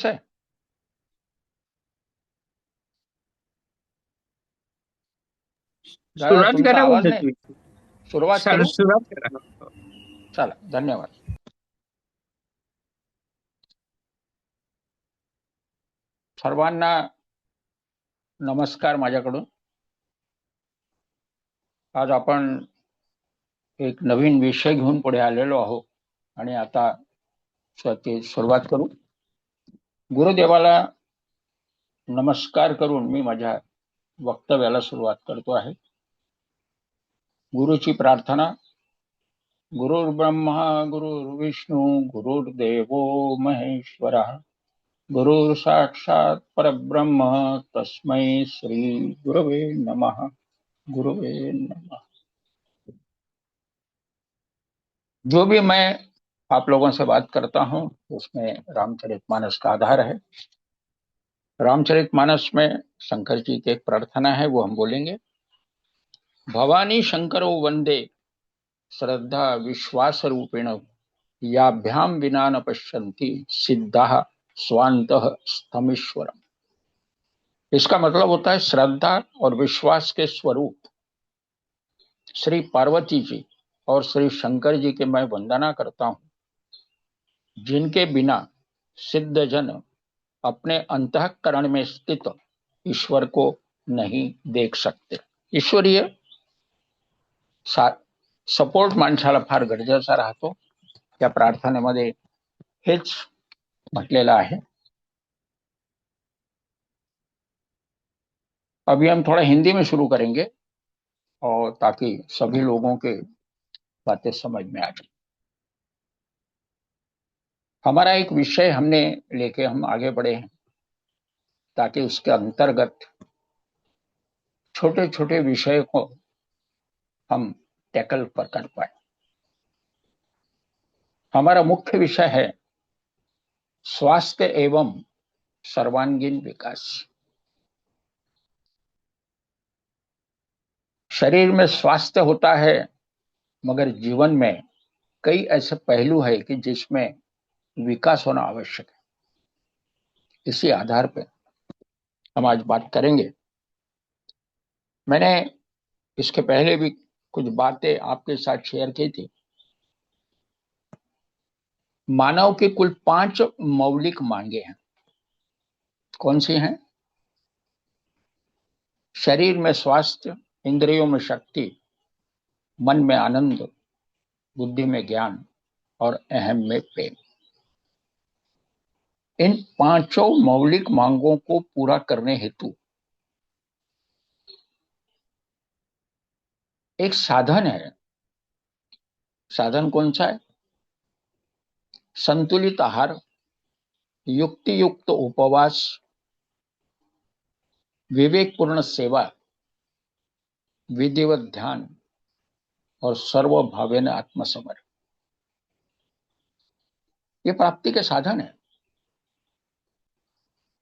है। दादा सुरुवात तुमचा करा आवाज बोलतोय नाही। तुम्ही. सुरुवात करू? सुरुवात करा. चला, धन्यवाद. सर्वांना नमस्कार माझ्याकडून. आज आपण एक नवीन विषय घेऊन पुढे आलेलो आहोत आणि आता सुरुवात करू. गुरुदेवाला नमस्कार करून मी माझ्या वक्तव्याला सुरुवात करतो आहे. गुरुची प्रार्थना. गुरुर्ब्रह्मा गुरुर्विष्णू गुरुर्देवो महेश्वरः गुरुर साक्षात परब्रह्म तस्मै श्री गुरवे नमः. गुरुवे नमः. जो भी मैं आप लोगों से बात करता हूं उसमें रामचरितमानस का आधार है। रामचरितमानस में शंकर जी की एक प्रार्थना है, वो हम बोलेंगे। भवानी शंकरो वंदे श्रद्धा विश्वास रूपेण याभ्याम विना न पश्यन्ति सिद्धाः स्वान्तः स्थमीश्वरम्। इसका मतलब होता है श्रद्धा और विश्वास के स्वरूप श्री पार्वती जी और श्री शंकर जी के मैं वंदना करता हूं, जिनके बिना सिद्ध जन अपने अंतःकरण में स्थित ईश्वर को नहीं देख सकते। ईश्वरीय सपोर्ट माणसाला फार गरजेचा राहतो. त्या प्रार्थनेमध्ये हेच म्हटलेलं आहे. अभी हम थोड़ा हिंदी में शुरू करेंगे और ताकि सभी लोगों के बातें समझ में आ जाए। हमारा एक विषय हमने लेके हम आगे बढ़े हैं ताकि उसके अंतर्गत छोटे छोटे विषय को हम टैकल कर पाए। हमारा मुख्य विषय है स्वास्थ्य एवं सर्वांगीण विकास। शरीर में स्वास्थ्य होता है, मगर जीवन में कई ऐसे पहलू है कि जिसमें विकास होना आवश्यक है। इसी आधार पर हम आज बात करेंगे। मैंने इसके पहले भी कुछ बातें आपके साथ शेयर की थी। मानव की कुल 5 मौलिक मांगे हैं। कौन सी हैं? शरीर में स्वास्थ्य, इंद्रियों में शक्ति, मन में आनंद, बुद्धि में ज्ञान और अहम में प्रेम। इन 5 मौलिक मांगों को पूरा करने हेतु एक साधन है। साधन कौन सा है? संतुलित आहार, युक्ति युक्त उपवास, विवेकपूर्ण सेवा, विधिवत ध्यान और सर्वभावेन आत्मसमर्पण। ये प्राप्ति के साधन है।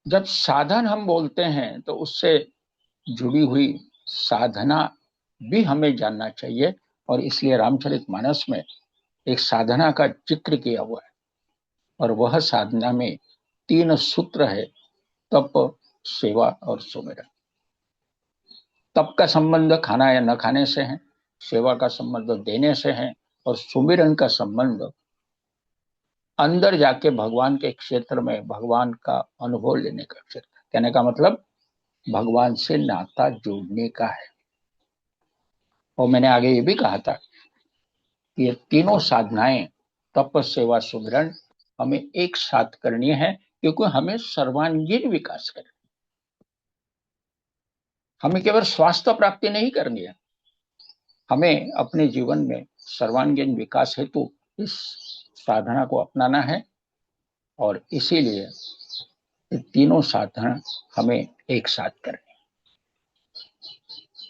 जब साधन हम बोलते हैं तो उससे जुड़ी हुई साधना भी हमें जानना चाहिए, और इसलिए रामचरितमानस में एक साधना का जिक्र किया हुआ है। और वह साधना में 3 सूत्र है: तप, सेवा और सुमिरन। तप का संबंध खाना या न खाने से है, सेवा का संबंध देने से है, और सुमिरन का संबंध अंदर जाके भगवान के क्षेत्र में भगवान का अनुभव लेने का क्षेत्र। कहने का मतलब भगवान से नाता जोड़ने का है। और मैंने आगे ये भी कहा था कि ये तीनों साधनाएं, तप, सेवा, सुमिरन, हमें एक साथ करनी है, क्योंकि हमें सर्वांगीण विकास करना। हमें केवल स्वास्थ्य प्राप्ति नहीं करनी है, हमें अपने जीवन में सर्वांगीण विकास हेतु इस साधना को अपनाना है। और इसीलिए ये तीनों साधना हमें एक साथ करनी है।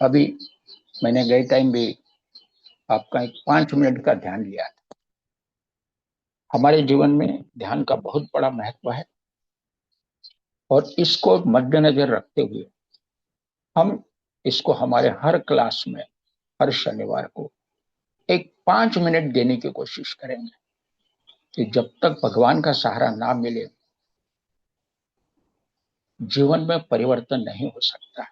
अभी मैंने गए टाइम भी आपका एक 5 मिनट का ध्यान लिया था। हमारे जीवन में ध्यान का बहुत बड़ा महत्व है, और इसको मद्देनजर रखते हुए हम इसको हमारे हर क्लास में हर शनिवार को एक 5 मिनट देने की कोशिश करेंगे कि जब तक भगवान का सहारा ना मिले जीवन में परिवर्तन नहीं हो सकता।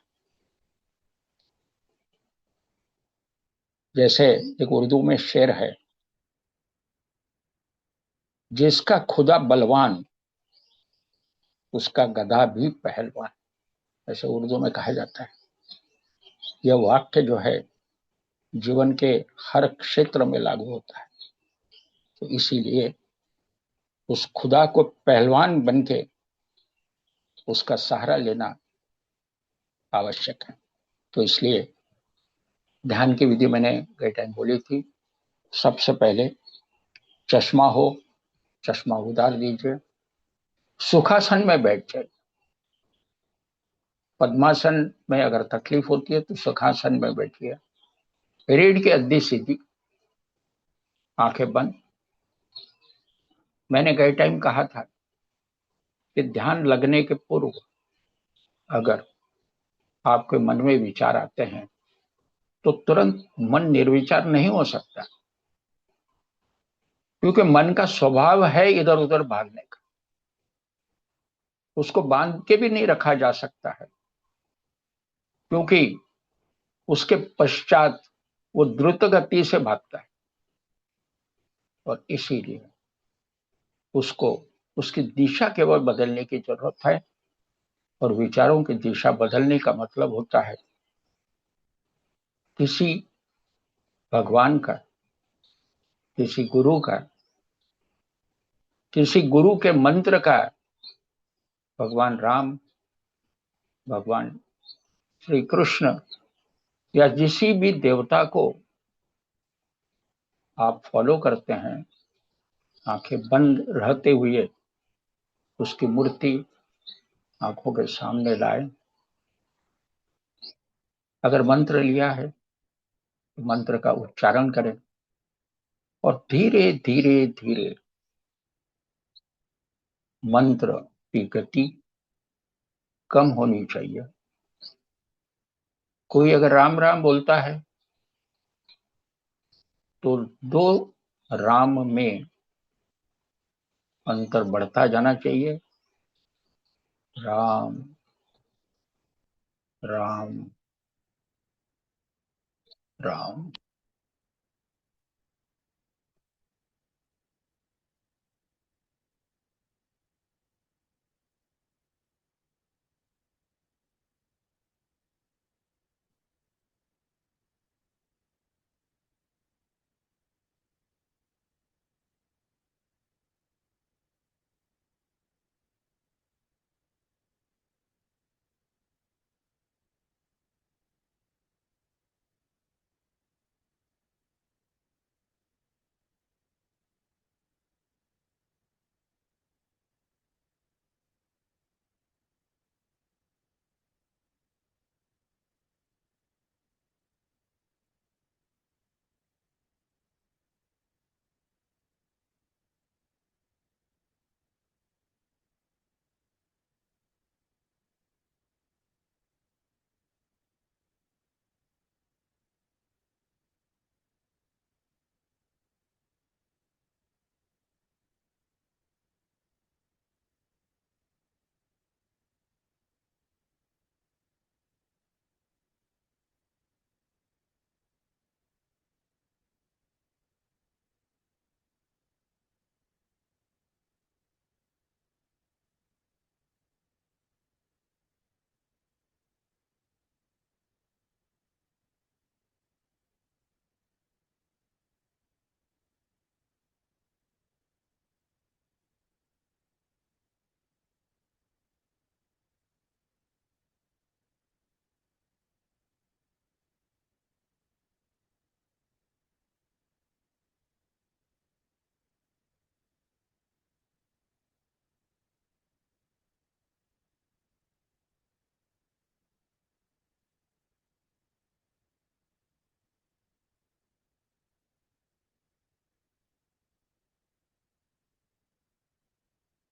जैसे एक उर्दू में शेर है, जिसका खुदा बलवान उसका गधा भी पहलवान, ऐसे उर्दू में कहा जाता है। यह वाक्य जो है जीवन के हर क्षेत्र में लागू होता है। तो इसीलिए उस खुदा को पहलवान बन के उसका सहारा लेना आवश्यक है। तो इसलिए ध्यान की विधि मैंने कई टाइम बोली थी। सबसे पहले चश्मा हो, चश्मा उतार दीजिए, सुखासन में बैठ जाइए। पद्मासन में अगर तकलीफ होती है तो सुखासन में बैठिए। रीढ़ की हड्डी सीधी, आंखें बंद। मैंने कई टाइम कहा था कि ध्यान लगने के पूर्व अगर आपके मन में विचार आते हैं तो तुरंत मन निर्विचार नहीं हो सकता, क्योंकि मन का स्वभाव है इधर उधर भागने का। उसको बांध के भी नहीं रखा जा सकता है, क्योंकि उसके पश्चात वो द्रुत गति से भागता है। और इसीलिए उसको उसकी दिशा केवल बदलने की जरूरत है। और विचारों की दिशा बदलने का मतलब होता है किसी भगवान का, किसी गुरु का, किसी गुरु के मंत्र का, भगवान राम, भगवान श्री कृष्ण या किसी भी देवता को आप फॉलो करते हैं, आंखें बंद रहते हुए उसकी मूर्ति आंखों के सामने लाए। अगर मंत्र लिया है तो मंत्र का उच्चारण करें और धीरे धीरे धीरे मंत्र की गति कम होनी चाहिए। कोई अगर राम राम बोलता है तो दो राम में अंतर बढ़ता जाना चाहिए। राम राम राम।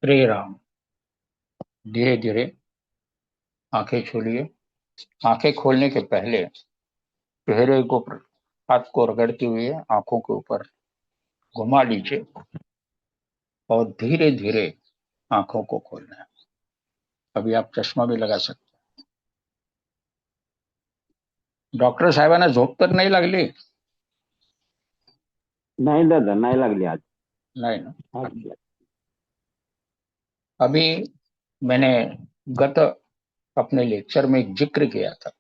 श्री राम। धीरे धीरे आंखें खोलिए। आंखें खोलने के पहले चेहरे को हाथ को रगड़ते हुए आंखों के ऊपर घुमा लीजिए और धीरे धीरे आंखों को खोलना है। अभी आप चश्मा भी लगा सकते। डॉक्टर साहेबांना झोप तर नाही लागली? नाही दादा, नाही लागली आज. नहीं ना? आज नाही. अभी मैंने गत अपने लेक्चर में एक जिक्र किया था।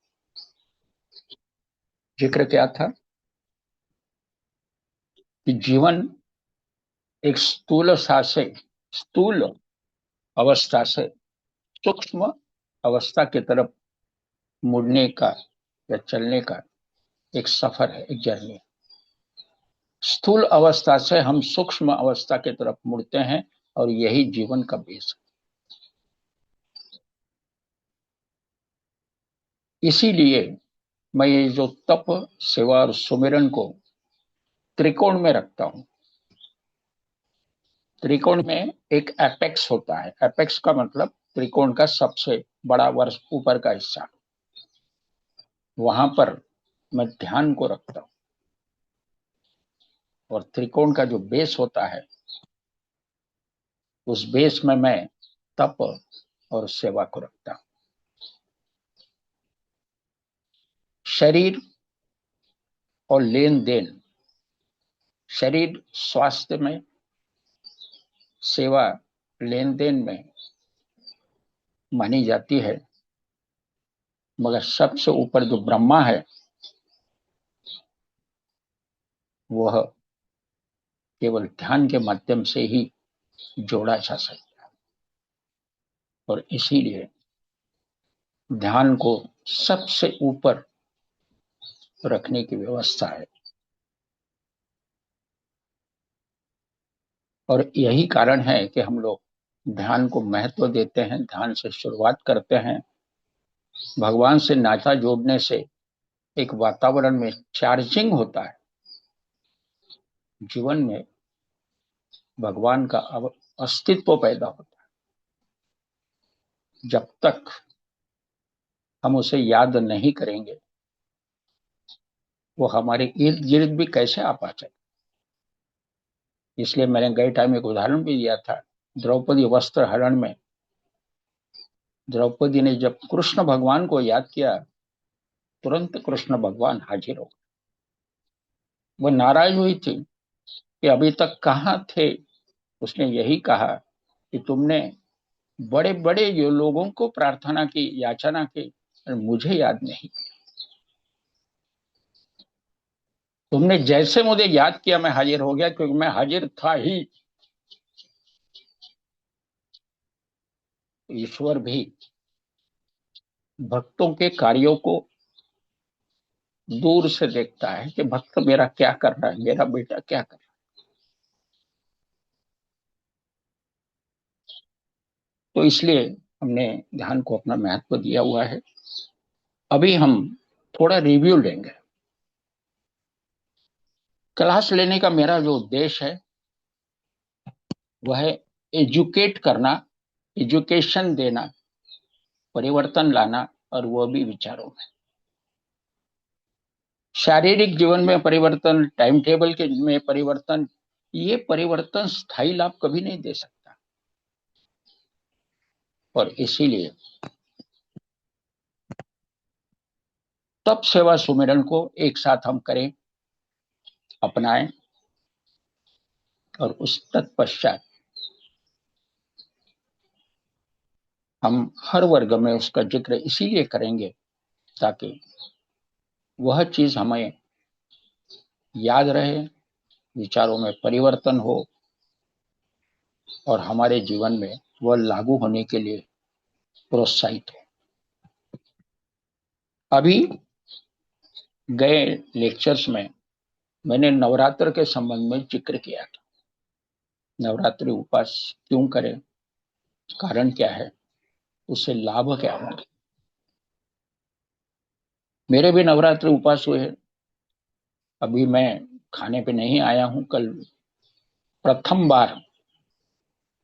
जिक्र क्या था कि जीवन एक स्थूल अवस्था से सूक्ष्म अवस्था की तरफ मुड़ने का या चलने का एक सफर है, एक जर्नी है। स्थूल अवस्था से हम सूक्ष्म अवस्था की तरफ मुड़ते हैं और यही जीवन का बेस है। इसीलिए मैं ये जो तप, सेवा और सुमिरन को त्रिकोण में रखता हूं। त्रिकोण में एक एपेक्स होता है। एपेक्स का मतलब त्रिकोण का सबसे बड़ा वर्ष ऊपर का हिस्सा, वहां पर मैं ध्यान को रखता हूं। और त्रिकोण का जो बेस होता है, उस बेस में मैं तप और सेवा को रखता हूं। शरीर और लेन देन, शरीर स्वास्थ्य में, सेवा लेन देन में मानी जाती है, मगर सबसे ऊपर जो ब्रह्मा है वह केवल ध्यान के माध्यम से ही जोड़ा जा सकता है। और इसीलिए ध्यान को सबसे ऊपर रखने की व्यवस्था है। और यही कारण है कि हम लोग ध्यान को महत्व देते हैं, ध्यान से शुरुआत करते हैं। भगवान से नाता जोड़ने से एक वातावरण में चार्जिंग होता है। जीवन में भगवान का अस्तित्व पैदा होता है। जब तक हम उसे याद नहीं करेंगे, वो हमारे इर्द गिर्द भी कैसे आ पाते। इसलिए मैंने गए टाइम एक उदाहरण भी दिया था। द्रौपदी वस्त्र हरण में द्रौपदी ने जब कृष्ण भगवान को याद किया, तुरंत कृष्ण भगवान हाजिर हो। वो नाराज हुई थी कि अभी तक कहाँ थे। उसने यही कहा कि तुमने बड़े बड़े लोगों को प्रार्थना की, याचना की, और मुझे याद नहीं। तुमने जैसे मुझे याद किया मैं हाजिर हो गया, क्योंकि मैं हाजिर था ही। ईश्वर भी भक्तों के कार्यों को दूर से देखता है कि भक्त मेरा क्या कर रहा है, मेरा बेटा क्या कर रहा है। तो इसलिए हमने ध्यान को अपना महत्व दिया हुआ है। अभी हम थोड़ा रिव्यू लेंगे। क्लास लेने का मेरा जो उद्देश्य है वह है एजुकेट करना, एजुकेशन देना, परिवर्तन लाना, और वह भी विचारों में। शारीरिक जीवन में परिवर्तन, टाइम टेबल के में परिवर्तन, ये परिवर्तन स्थायी लाभ कभी नहीं दे सकता। और इसीलिए तप, सेवा, सुमिरन को एक साथ हम करें, अपनाएं। और उस तत्पश्चात हम हर वर्ग में उसका जिक्र इसीलिए करेंगे ताकि वह चीज हमें याद रहे, विचारों में परिवर्तन हो, और हमारे जीवन में वह लागू होने के लिए प्रोत्साहित हो। अभी गए लेक्चर्स में मैंने नवरात्र के संबंध में जिक्र किया था। नवरात्रि उपवास क्यों करें, कारण क्या है, उससे लाभ क्या होगा। मेरे भी नवरात्रि उपवास हुए हैं। अभी मैं खाने पे नहीं आया हूं। कल प्रथम बार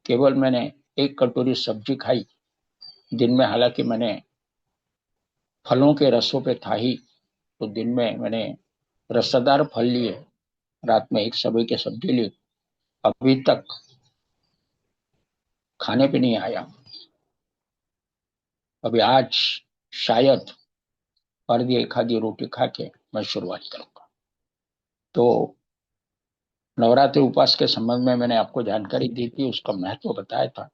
केवल मैंने एक कटोरी सब्जी खाई दिन में। हालांकि मैंने फलों के रसों पे था ही, तो दिन में मैंने रसदार फल लिए, रात में एक सबई की सब्जी ली। अभी तक खाने पे नहीं आया। अभी आज शायद अर्धी एक आधी रोटी खा के मैं शुरुआत करूंगा। तो नवरात्रि उपवास के संबंध में मैंने आपको जानकारी दी थी, उसका महत्व बताया था।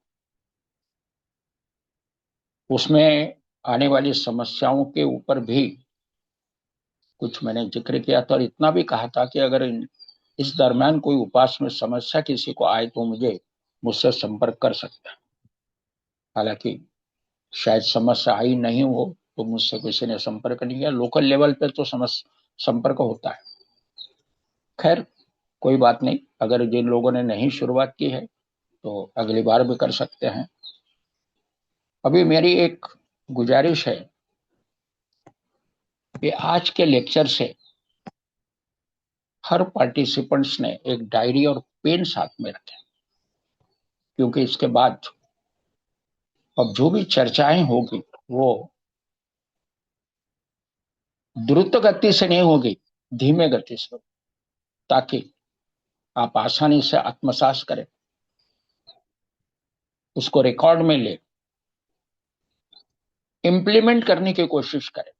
उसमें आने वाली समस्याओं के ऊपर भी कुछ मैंने जिक्र किया था, और इतना भी कहा था कि अगर इस दरमियान कोई उपवास में समस्या किसी को आए तो मुझसे संपर्क कर सकता है। हालांकि शायद समस्या आई नहीं हो, तो मुझसे किसी ने संपर्क नहीं किया। लोकल लेवल पे तो संपर्क होता है। खैर, कोई बात नहीं, अगर जिन लोगों ने नहीं शुरुआत की है तो अगली बार भी कर सकते हैं। अभी मेरी एक गुजारिश है कि आज के लेक्चर से हर पार्टिसिपेंट्स ने एक डायरी और पेन साथ में रखें, क्योंकि इसके बाद अब जो भी चर्चाएं होगी वो द्रुत गति से नहीं होगी, धीमे गति से, ताकि आप आसानी से आत्मसात करें, उसको रिकॉर्ड में ले, इंप्लीमेंट करने की कोशिश करें।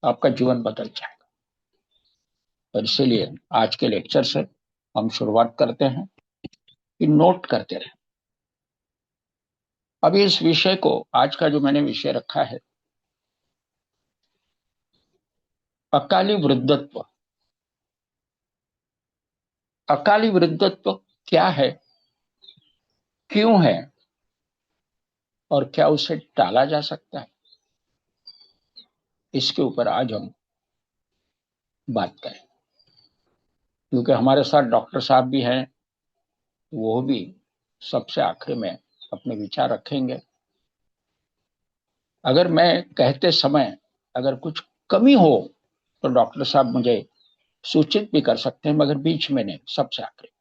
आपका जीवन बदल जाएगा। और इसीलिए आज के लेक्चर से हम शुरुआत करते हैं कि नोट करते रहे। अभी इस विषय को, आज का जो मैंने विषय रखा है, अकाली वृद्धत्व। अकाली वृद्धत्व क्या है, क्यों है, और क्या उसे टाला जा सकता है, इसके ऊपर आज हम बात करें। क्योंकि हमारे साथ डॉक्टर साहब भी हैं, वो भी सबसे आखिर में अपने विचार रखेंगे। अगर मैं कहते समय अगर कुछ कमी हो तो डॉक्टर साहब मुझे सूचित भी कर सकते हैं, मगर बीच में नहीं, सबसे आखिर।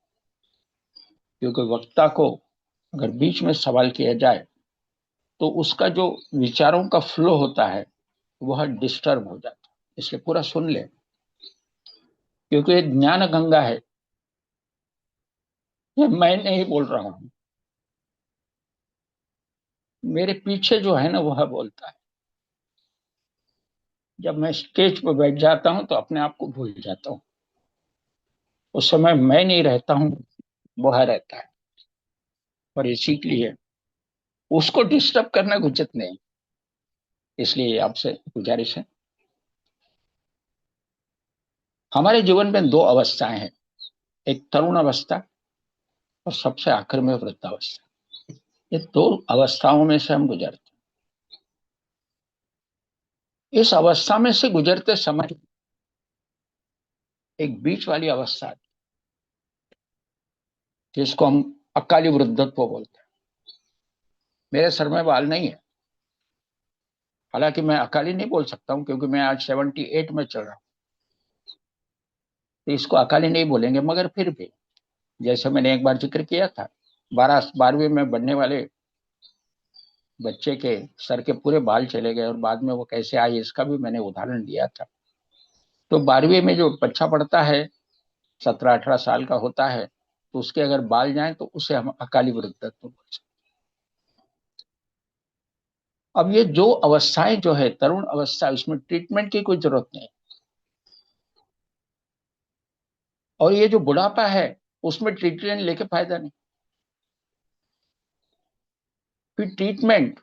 क्योंकि वक्ता को अगर बीच में सवाल किया जाए तो उसका जो विचारों का फ्लो होता है वह डिस्टर्ब हो जाता है। इसलिए पूरा सुन ले, क्योंकि ये ज्ञान गंगा है। ये मैं नहीं बोल रहा हूं, मेरे पीछे जो है ना वह बोलता है। जब मैं स्टेज पर बैठ जाता हूं तो अपने आप को भूल जाता हूं। उस समय मैं नहीं रहता हूं, वह रहता है। और इसी के लिए उसको डिस्टर्ब करना उचित नहीं। इसलिए आपसे गुजारिश है, हमारे जीवन में दो अवस्थाएं हैं, एक तरुण अवस्था और सबसे आखिर में वृद्धावस्था। ये दो अवस्थाओं में से हम गुजरते हैं। इस अवस्था में से गुजरते समय एक बीच वाली अवस्था आती है, जिसको हम अकाली वृद्धत्व बोलते हैं। मेरे सर में बाल नहीं है, हालांकि मैं अकाली नहीं बोल सकता हूं, क्योंकि मैं आज 78 में चल रहा हूं। तो इसको अकाली नहीं बोलेंगे, मगर फिर भी जैसे मैंने एक बार जिक्र किया था, 12वीं में बनने वाले बच्चे के सर के पूरे बाल चले गए और बाद में वो कैसे आए, इसका भी मैंने उदाहरण दिया था। तो 12वीं में जो बच्चा पढ़ता है, 17-18 साल का होता है, तो उसके अगर बाल जाए तो उसे हम अकाली वृद्धत्व बोल सकते हैं। अब ये जो अवस्थाएं जो है, तरुण अवस्था, उसमें ट्रीटमेंट की कोई जरूरत नहीं। और ये जो बुढ़ापा है, उसमें ट्रीटमेंट लेके फायदा नहीं। फिर ट्रीटमेंट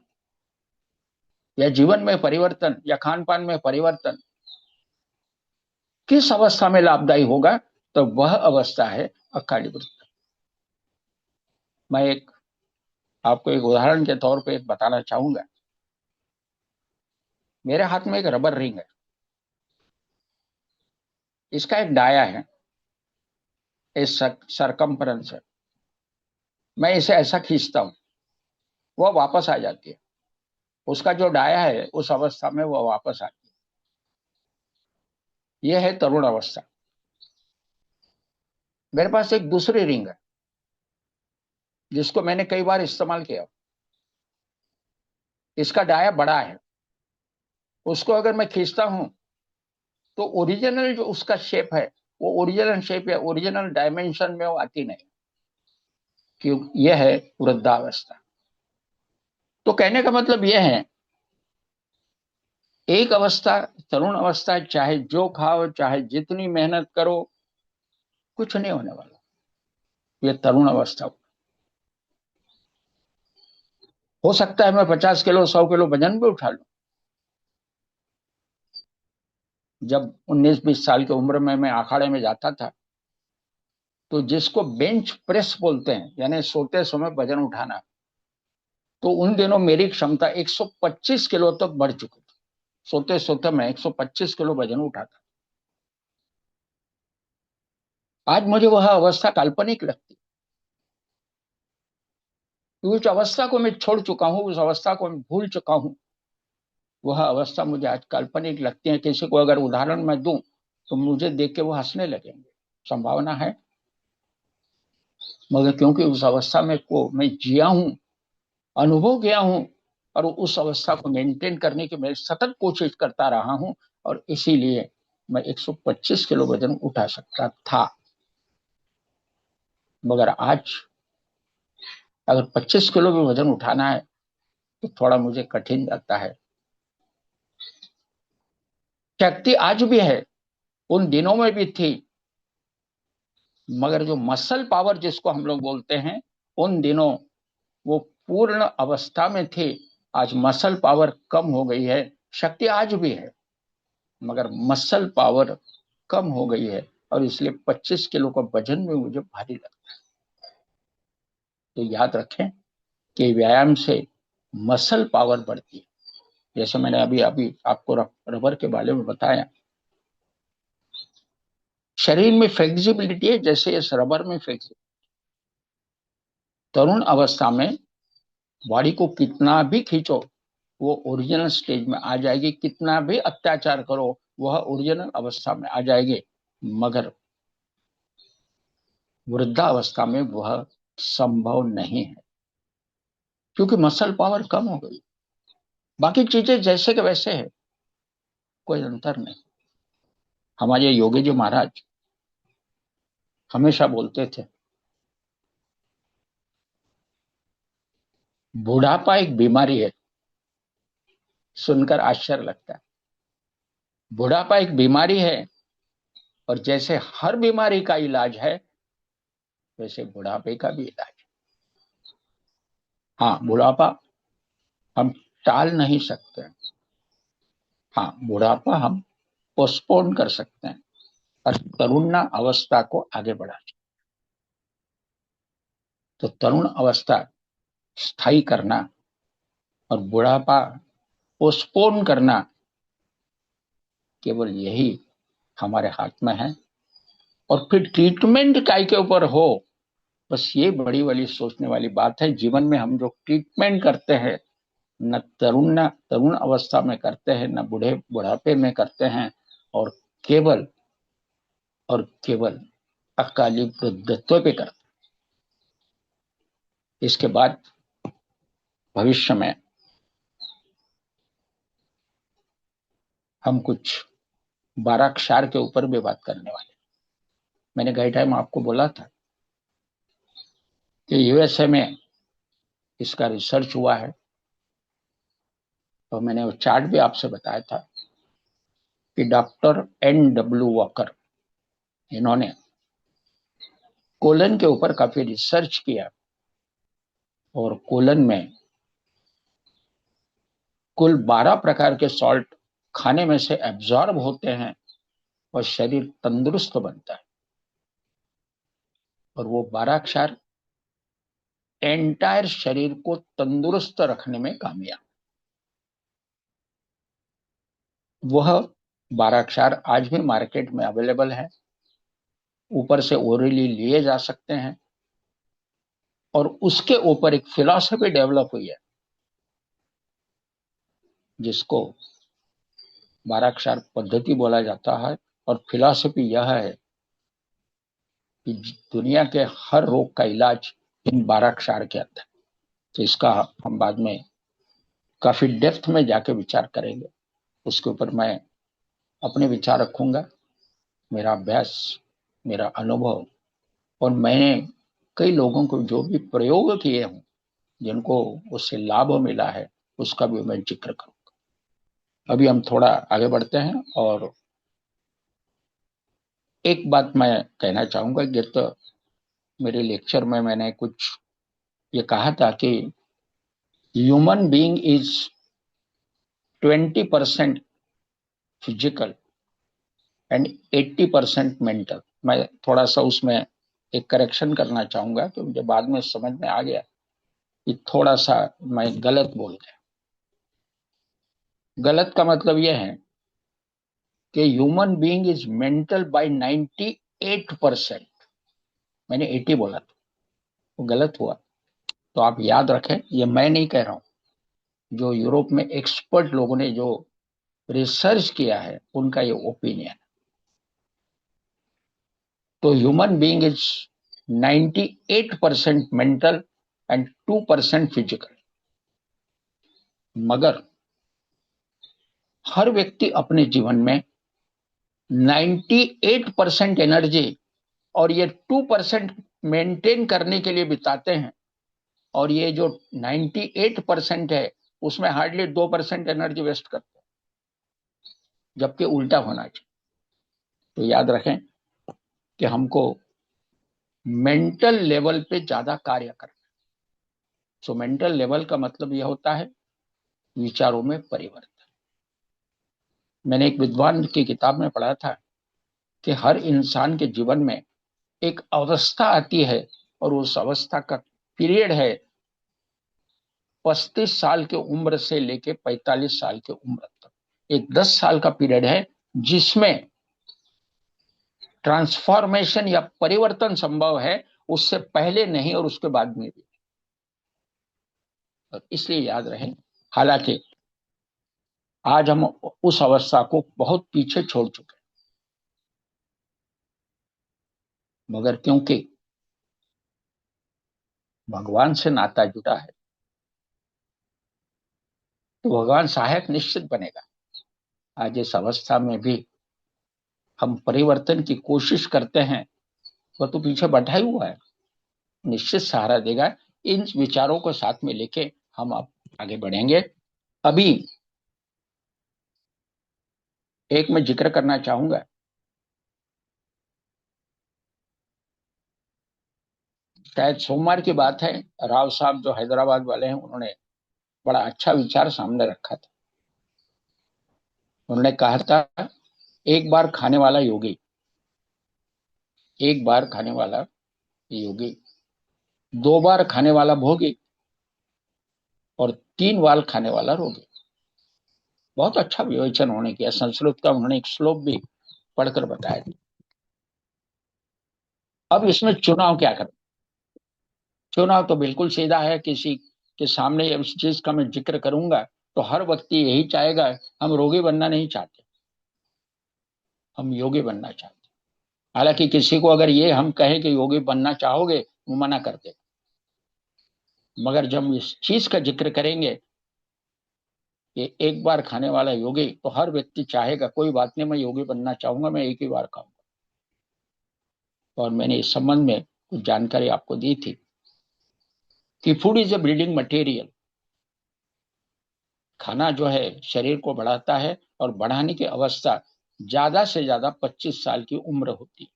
या जीवन में परिवर्तन या खान पान में परिवर्तन किस अवस्था में लाभदायी होगा, तो वह अवस्था है अकाली वृद्धि। मैं आपको एक उदाहरण के तौर पे बताना चाहूंगा। मेरे हाथ में एक रबर रिंग है, इसका एक डाया है, इस सरकमफ्रेंस है। मैं इसे ऐसा खींचता हूं, वह वापस आ जाती है। उसका जो डाया है उस अवस्था में वह वापस आती है। यह है तरुण अवस्था। मेरे पास एक दूसरी रिंग है, जिसको मैंने कई बार इस्तेमाल किया। इसका डाया बड़ा है, उसको अगर मैं खींचता हूं तो ओरिजिनल जो उसका शेप है, वो ओरिजिनल शेप या ओरिजिनल डायमेंशन में वो आती नहीं, कि यह है वृद्धावस्था। तो कहने का मतलब यह है एक अवस्था, तरुण अवस्था, चाहे जो खाओ, चाहे जितनी मेहनत करो, कुछ नहीं होने वाला। ये तरुण अवस्था हो सकता है मैं 50 किलो 100 किलो वजन भी उठा लूं। जब 19-20 साल की उम्र में मैं अखाड़े में जाता था, तो जिसको बेंच प्रेस बोलते हैं, यानी सोते समय वजन उठाना, तो उन दिनों मेरी क्षमता 125 किलो तक बढ़ चुकी थी। सोते सोते मैं 125 किलो वजन उठाता। आज मुझे वह अवस्था काल्पनिक लगती, उस अवस्था को मैं छोड़ चुका हूं, उस अवस्था को मैं भूल चुका हूं। वह अवस्था मुझे आज काल्पनिक लगती है। किसी को अगर उदाहरण मैं दूं, तो मुझे देख के वो हंसने लगेंगे, संभावना है। मगर क्योंकि उस अवस्था में को मैं जिया हूं, अनुभव किया हूं, और उस अवस्था को मेंटेन करने की मैं सतत कोशिश करता रहा हूं, और इसीलिए मैं 125 किलो वजन उठा सकता था। मगर आज अगर 25 किलो भी वजन उठाना है, तो थोड़ा मुझे कठिन लगता है। शक्ति आज भी है, उन दिनों में भी थी, मगर जो मसल पावर जिसको हम लोग बोलते हैं, उन दिनों वो पूर्ण अवस्था में थे। आज मसल पावर कम हो गई है। शक्ति आज भी है, मगर मसल पावर कम हो गई है, और इसलिए 25 किलो का वजन भी मुझे भारी लगता है। तो याद रखें कि व्यायाम से मसल पावर बढ़ती है। जैसे मैंने अभी अभी आपको रबर के बारे में बताया, शरीर में फ्लेक्सिबिलिटी है, जैसे इस रबर में फ्लेक्सिबिलिटी। तरुण अवस्था में बॉडी को कितना भी खींचो, वो ओरिजिनल स्टेज में आ जाएगी। कितना भी अत्याचार करो, वह ओरिजिनल अवस्था में आ जाएगी। मगर वृद्धावस्था में वह संभव नहीं है, क्योंकि मसल पावर कम हो गई। बाकी चीजें जैसे के वैसे है, कोई अंतर नहीं। हमारे योगी जी महाराज हमेशा बोलते थे, बुढ़ापा एक बीमारी है। सुनकर आश्चर्य लगता है। बुढ़ापा एक बीमारी है, और जैसे हर बीमारी का इलाज है, वैसे बुढ़ापे का भी इलाज है। हाँ, बुढ़ापा हम टाल नहीं सकते। हाँ, बुढ़ापा हम पोस्टपोन कर सकते हैं, और तरुण अवस्था को आगे बढ़ा सकते। तो तरुण अवस्था स्थायी करना और बुढ़ापा पोस्टपोन करना, केवल यही हमारे हाथ में है। और फिर ट्रीटमेंट काय के ऊपर हो, बस ये बड़ी वाली सोचने वाली बात है। जीवन में हम जो ट्रीटमेंट करते हैं, न तरुण अवस्था में करते हैं, न बुढ़ापे में करते हैं, और केवल और केवल अकाली वृद्धत्व पे करते हैं। इसके बाद भविष्य में हम कुछ 12 क्षार के ऊपर भी बात करने वाले। मैंने गए टाइम आपको बोला था कि यूएसए में इसका रिसर्च हुआ है, और मैंने वो चार्ट भी आपसे बताया था कि डॉक्टर N.W. वॉकर, इन्होंने कोलन के ऊपर काफी रिसर्च किया, और कोलन में कुल 12 प्रकार के सॉल्ट खाने में से एब्जॉर्ब होते हैं, और शरीर तंदुरुस्त बनता है। और वो 12 क्षार एंटायर शरीर को तंदुरुस्त रखने में कामयाब। वह 12 क्षार आज भी मार्केट में अवेलेबल है। ऊपर से ओरली लिए जा सकते हैं, और उसके ऊपर एक फिलॉसफी डेवलप हुई है, जिसको 12 क्षार पद्धति बोला जाता है। और फिलॉसफी यह है कि दुनिया के हर रोग का इलाज इन 12 क्षार के अंदर। तो इसका हम बाद में काफी डेप्थ में जाके विचार करेंगे। उसके ऊपर मैं अपने विचार रखूंगा, मेरा अभ्यास, मेरा अनुभव, और मैंने कई लोगों को जो भी प्रयोग किए हों, जिनको उससे लाभ मिला है, उसका भी मैं जिक्र करूंगा। अभी हम थोड़ा आगे बढ़ते हैं और एक बात मैं कहना चाहूंगा। ये तो मेरे लेक्चर में मैंने कुछ ये कहा था कि human being is 20% physical and 80% mental. मैं थोड़ा सा उसमें एक करेक्शन करना चाहूंगा कि मुझे बाद में समझ में आ गया कि थोड़ा सा मैं गलत बोल गया। गलत का मतलब यह है कि human being is mental by 98%। मैंने 80 बोला था, वो गलत हुआ। तो आप याद रखें, ये मैं नहीं कह रहा हूं, जो यूरोप में एक्सपर्ट लोगों ने जो रिसर्च किया है उनका ये ओपिनियन। तो human being is 98% mental and 2% physical. मगर हर व्यक्ति अपने जीवन में 98% एनर्जी और ये 2% मेंटेन करने के लिए बिताते हैं। और ये जो 98% है उसमें हार्डली 2% एनर्जी वेस्ट करते हैं, जबकि उल्टा होना चाहिए। तो याद रखें कि हमको मेंटल लेवल पे ज्यादा कार्य करना। सो मेंटल लेवल का मतलब यह होता है विचारों में परिवर्तन। मैंने एक विद्वान की किताब में पढ़ा था कि हर इंसान के जीवन में एक अवस्था आती है और उस अवस्था का पीरियड है 35 साल की उम्र से लेके 45 साल की उम्र तक। एक 10 साल का पीरियड है जिसमें ट्रांसफॉर्मेशन या परिवर्तन संभव है, उससे पहले नहीं और उसके बाद में भी। और इसलिए याद रहे, हालांकि आज हम उस अवस्था को बहुत पीछे छोड़ चुके हैं, मगर क्योंकि भगवान से नाता जुड़ा है तो भगवान सहायक निश्चित बनेगा। आज इस अवस्था में भी हम परिवर्तन की कोशिश करते हैं, वह तो पीछे बैठा ही हुआ है, निश्चित सहारा देगा। इन विचारों को साथ में लेके हम अब आगे बढ़ेंगे। अभी एक मैं जिक्र करना चाहूंगा। शायद सोमवार की बात है, राव साहब जो हैदराबाद वाले हैं उन्होंने बड़ा अच्छा विचार सामने रखा था। उन्होंने कहा था, एक बार खाने वाला योगी, एक बार खाने वाला योगी, 2 बार खाने वाला भोगी और 3 बार खाने वाला रोगी। बहुत अच्छा विवेचन उन्होंने किया। संस्कृत का उन्होंने एक श्लोक भी पढ़कर बताया। अब इसमें चुनाव क्या करना? चुनाव तो बिल्कुल सीधा है। किसी के सामने उस चीज का मैं जिक्र करूंगा तो हर व्यक्ति यही चाहेगा, हम रोगी बनना नहीं चाहते, हम योगी बनना चाहते। हालांकि किसी को अगर ये हम कहें कि योगी बनना चाहोगे, वो मना कर दे। मगर जब इस चीज का जिक्र करेंगे कि एक बार खाने वाला योगी, तो हर व्यक्ति चाहेगा कोई बात नहीं, मैं योगी बनना चाहूंगा, मैं एक ही बार खाऊंगा। और मैंने इस संबंध में कुछ जानकारी आपको दी थी कि food is a building material. खाना जो है शरीर को बढ़ाता है और बढ़ाने की अवस्था ज्यादा से ज्यादा 25 साल की उम्र होती है।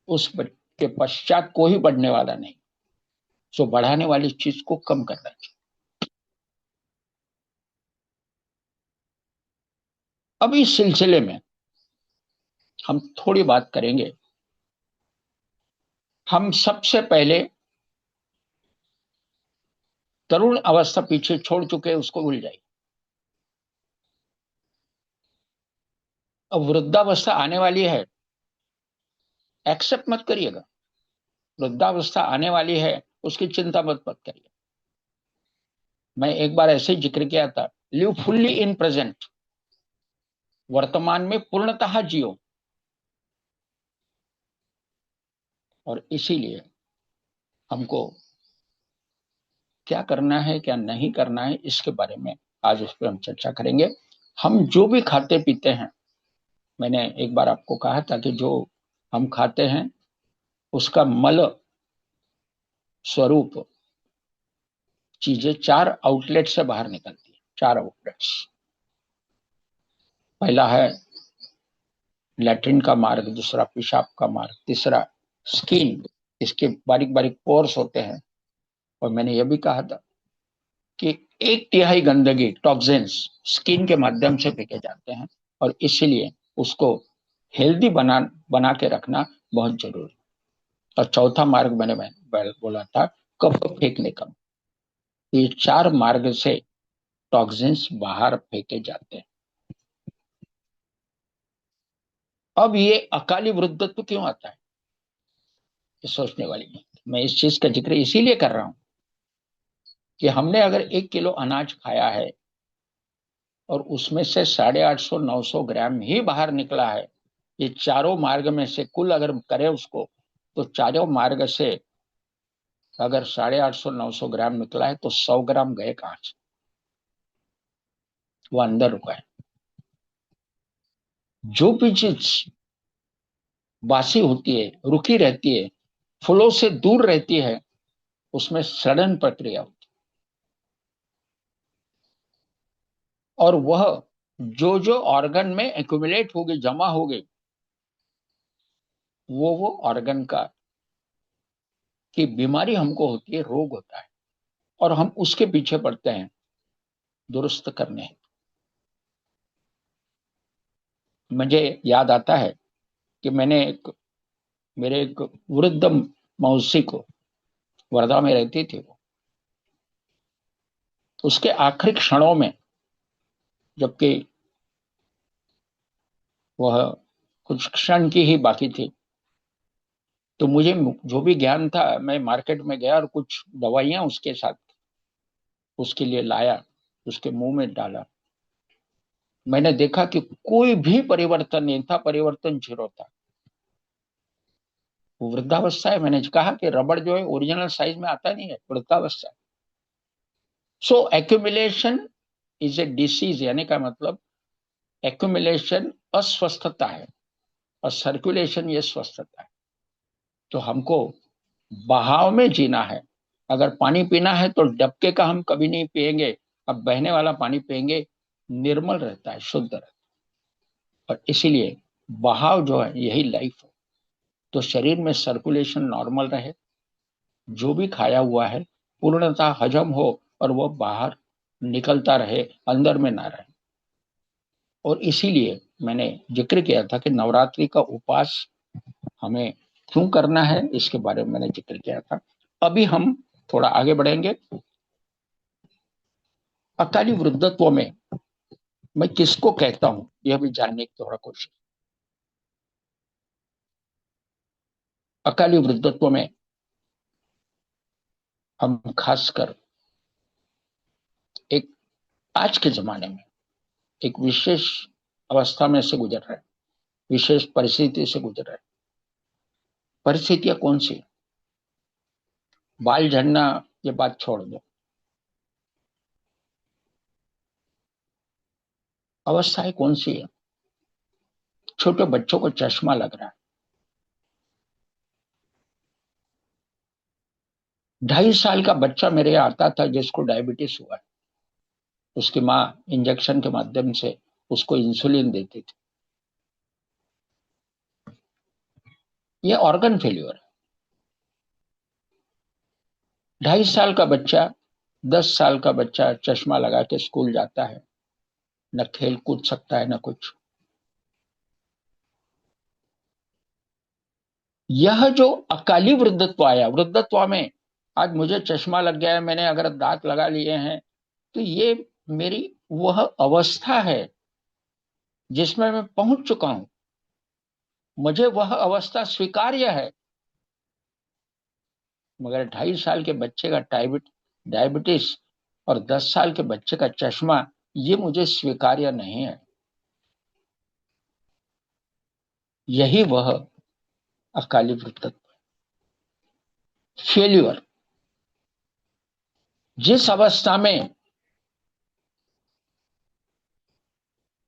उस के पश्चात कोई बढ़ने वाला नहीं। सो बढ़ाने वाली चीज को कम करना चाहिए। अब इस सिलसिले में हम थोड़ी बात करेंगे। हम सबसे पहले तरुण अवस्था पीछे छोड़ चुके हैं, उसको भूल जाइए। अब वृद्धावस्था आने वाली है, एक्सेप्ट मत करिएगा। वृद्धावस्था आने वाली है, उसकी चिंता मत करिए। मैं एक बार ऐसे ही जिक्र किया था, लिव फुल्ली इन प्रेजेंट। वर्तमान में पूर्णतः जियो। और इसीलिए हमको क्या करना है क्या नहीं करना है इसके बारे में आज उस पर हम चर्चा करेंगे। हम जो भी खाते पीते हैं, मैंने एक बार आपको कहा था कि जो हम खाते हैं उसका मल स्वरूप चीजें 4 आउटलेट से बाहर निकलती है। 4 आउटलेट्स। पहला है लैट्रिन का मार्ग, दूसरा पेशाब का मार्ग, तीसरा स्किन, इसके बारीक बारीक पोर्स होते हैं। और मैंने यह भी कहा था कि एक तिहाई गंदगी टॉक्सिन्स स्किन के माध्यम से फेंके जाते हैं, और इसीलिए उसको हेल्दी बना के रखना बहुत जरूरी। और चौथा मार्ग मैंने बोला था कफ फेंकने का। ये चार मार्ग से टॉक्सिन्स बाहर फेंके जाते हैं। अब ये अकाली वृद्धत्व क्यों आता है, ये सोचने वाली नहीं। मैं इस चीज का जिक्र इसीलिए कर रहा हूं कि हमने अगर 1 किलो अनाज खाया है और उसमें से 850-900 ग्राम ही बाहर निकला है, ये चारों मार्ग में से कुल अगर करें उसको, तो चारों मार्ग से अगर 850-900 ग्राम निकला है तो 100 ग्राम गए कहां से, वो अंदर रुका है। जो भी चीज बासी होती है, रुकी रहती है, फ्लो से दूर रहती है, उसमें सड़न प्रक्रिया होती है, और वह जो जो ऑर्गन में एक्यूमुलेट होगी, जमा होगी, वो ऑर्गन का की बीमारी हमको होती है, रोग होता है, और हम उसके पीछे पड़ते हैं दुरुस्त करने। मुझे याद आता है कि मेरे एक वृद्ध मौसी को, वर्धा में रहती थी वो, उसके आखिरी क्षणों में, जबकि वह कुछ क्षण की ही बाकी थी, तो मुझे जो भी ज्ञान था, मैं मार्केट में गया और कुछ दवाइयां उसके साथ उसके लिए लाया, उसके मुंह में डाला। मैंने देखा कि कोई भी परिवर्तन नहीं था, परिवर्तन जीरो था। वो वृद्धावस्था है, मैंने कहा कि रबड़ जो है ओरिजिनल साइज में आता नहीं है, वृद्धावस्था। सो एक्यूमुलेशन इज ए डिसीज, यानी का मतलब एक्यूमुलेशन अस्वस्थता है और सर्कुलेशन ये स्वस्थता है। तो हमको बहाव में जीना है। अगर पानी पीना है तो डबके का हम कभी नहीं पिएंगे, अब बहने वाला पानी पिएंगे, निर्मल रहता है, शुद्ध रहता है। और इसीलिए बहाव जो है यही लाइफ है। तो शरीर में सर्कुलेशन नॉर्मल रहे, जो भी खाया हुआ है पूर्णतः हजम हो, और वो बाहर निकलता रहे, अंदर में ना रहे। और इसीलिए मैंने जिक्र किया था कि नवरात्रि का उपवास हमें क्यों करना है, इसके बारे में मैंने जिक्र किया था। अभी हम थोड़ा आगे बढ़ेंगे। अकाली वृद्धत्व में मैं किसको कहता हूं, यह भी जानने की थोड़ा कोशिश। अकाली वृद्धत्व में हम खासकर एक आज के जमाने में एक विशेष अवस्था में से गुजर रहे हैं, विशेष परिस्थिति से गुजर रहे हैं। परिस्थितियां कौन सी? बाल झड़ना ये बात छोड़ दो, अवस्थाएं कौन सी है? छोटे बच्चों को चश्मा लग रहा है। 2.5 साल का बच्चा मेरे यहाँ आता था जिसको डायबिटीज हुआ है, उसकी माँ इंजेक्शन के माध्यम से उसको इंसुलिन देती थी। ये ऑर्गन फेल्यूर है। 2.5 साल का बच्चा, 10 साल का बच्चा चश्मा लगा के स्कूल जाता है, न खेल कूद सकता है न कुछ। यह जो अकाली वृद्धत्व आया, वृद्धत्व में आज मुझे चश्मा लग गया है, मैंने अगर दांत लगा लिए हैं, तो ये मेरी वह अवस्था है जिसमें मैं पहुंच चुका हूं, मुझे वह अवस्था स्वीकार्य है। मगर 2.5 साल के बच्चे का डायबिटीज और 10 साल के बच्चे का चश्मा, ये मुझे स्वीकार्य नहीं है। यही वह अकाली वृद्धत्व, फेल्यूर। जिस अवस्था में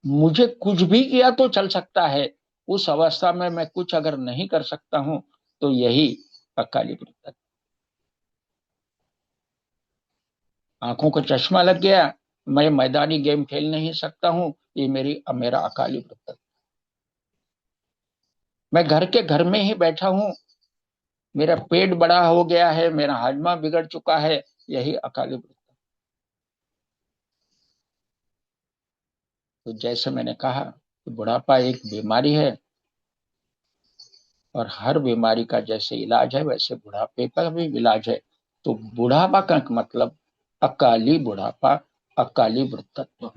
मुझे कुछ भी किया तो चल सकता है, उस अवस्था में मैं कुछ अगर नहीं कर सकता हूं, तो यही अकाली वृद्धत्व। आंखों को चश्मा लग गया, मैं मैदानी गेम खेल नहीं सकता हूं, ये मेरा अकाली वृद्धत्व। मैं घर में ही बैठा हूं, मेरा पेट बड़ा हो गया है, मेरा हाजमा बिगड़ चुका है, यही अकाली वृद्धत्व। तो जैसे मैंने कहा कि बुढ़ापा एक बीमारी है, और हर बीमारी का जैसे इलाज है वैसे बुढ़ापे का भी इलाज है। तो बुढ़ापा का मतलब अकाली बुढ़ापा, अकाली वृद्धत्व।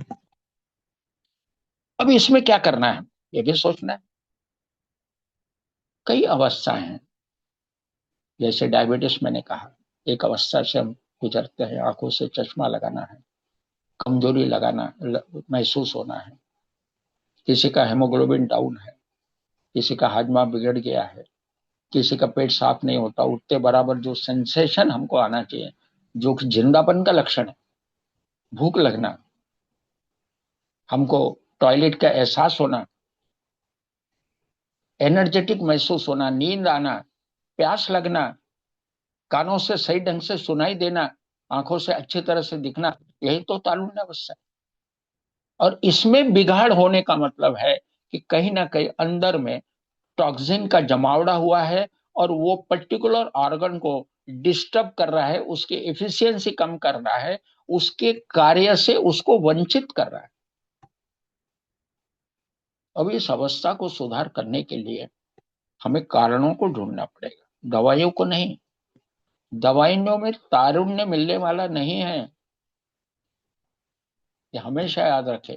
अब इसमें क्या करना है ये भी सोचना है। कई अवस्थाएं हैं, जैसे डायबिटीज मैंने कहा, एक अवस्था से हम गुजरते हैं। आंखों से चश्मा लगाना है, कमजोरी महसूस होना है, किसी का हेमोग्लोबिन डाउन है, किसी का हाजमा बिगड़ गया है, किसी का पेट साफ नहीं होता, उठते बराबर जो सेंसेशन हमको आना चाहिए, जो कि जिंदापन का लक्षण है, भूख लगना, हमको टॉयलेट का एहसास होना, एनर्जेटिक महसूस होना, नींद आना, प्यास लगना, कानों से सही ढंग से सुनाई देना, आंखों से अच्छी तरह से दिखना, यही तो तारुण्यावस्था है। और इसमें बिगाड़ होने का मतलब है कि कहीं ना कहीं अंदर में टॉक्सिन का जमावड़ा हुआ है, और वो पर्टिकुलर ऑर्गन को डिस्टर्ब कर रहा है, उसकी एफिशिएंसी कम कर रहा है, उसके कार्य से उसको वंचित कर रहा है। अब इस अवस्था को सुधार करने के लिए हमें कारणों को ढूंढना पड़ेगा, दवाइयों को नहीं। दवाइयों में तारुण्य मिलने वाला नहीं है, ये हमेशा याद रखें।